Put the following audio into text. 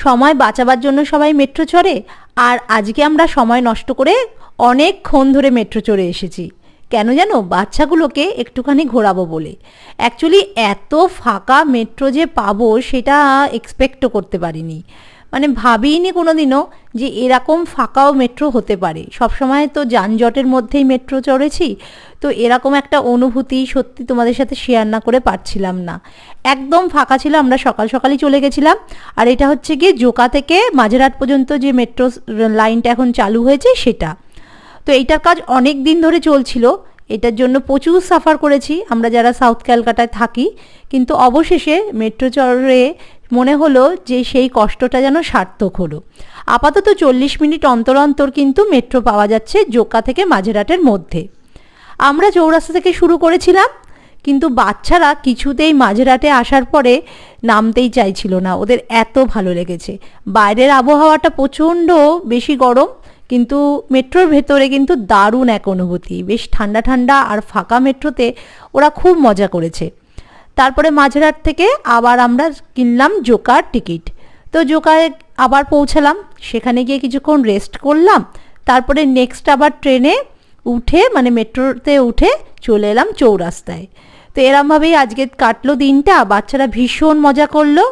সময় বাঁচাবার জন্য সবাই মেট্রো চড়ে, আর আজকে আমরা সময় নষ্ট করে অনেকক্ষণ ধরে মেট্রো চড়ে এসেছি। কেন জানো? বাচ্চাগুলোকে একটুখানি ঘোরাবো বলে। অ্যাকচুয়ালি এত ফাঁকা মেট্রো যে পাবো সেটা এক্সপেক্টও করতে পারিনি, মানে ভাবিনি কোনো দিনও যে এরকম ফাঁকাও মেট্রো হতে পারে। সবসময় তো যানজটের মধ্যেই মেট্রো চড়েছি, তো এরকম একটা অনুভূতি সত্যি তোমাদের সাথে শেয়ার না করে পারছিলাম না। একদম ফাঁকা ছিল, আমরা সকাল সকালই চলে গেছিলাম। আর এটা হচ্ছে গিয়ে জোকা থেকে মাঝেরহাট পর্যন্ত যে মেট্রো লাইনটা এখন চালু হয়েছে সেটা। তো এইটার কাজ অনেক দিন ধরে চলছিল, এটার জন্য প্রচুর সাফার করেছি আমরা যারা সাউথ ক্যালকাটায় থাকি, কিন্তু অবশেষে মেট্রো চড়ে মনে হলো যে সেই কষ্টটা যেন সার্থক হলো। আপাতত 40 মিনিট অন্তর অন্তর কিন্তু মেট্রো পাওয়া যাচ্ছে জোকা থেকে মাঝেরহাটের মধ্যে। আমরা চৌরাস্তা থেকে শুরু করেছিলাম, কিন্তু বাচ্চারা কিছুতেই মাঝেরহাটে আসার পরে নামতেই চাইছিল না, ওদের এত ভালো লেগেছে। বাইরের আবহাওয়াটা প্রচণ্ড বেশি গরম, কিন্তু মেট্রোর ভেতরে কিন্তু দারুণ এক অনুভূতি, বেশ ঠান্ডা ঠান্ডা আর ফাঁকা মেট্রোতে ওরা খুব মজা করেছে। তারপরে মাঝেরহাট থেকে আবার আমরা কিনলাম জোকার টিকিট। তো জোকায় আবার পৌঁছালাম, সেখানে গিয়ে কিছুক্ষণ রেস্ট করলাম, তারপরে নেক্সট আবার ট্রেনে উঠে মানে মেট্রোতে উঠে চলে এলাম চৌরাস্তায়। তো এরমভাবেই আজকে কাটলো দিনটা, বাচ্চারা ভীষণ মজা করলো।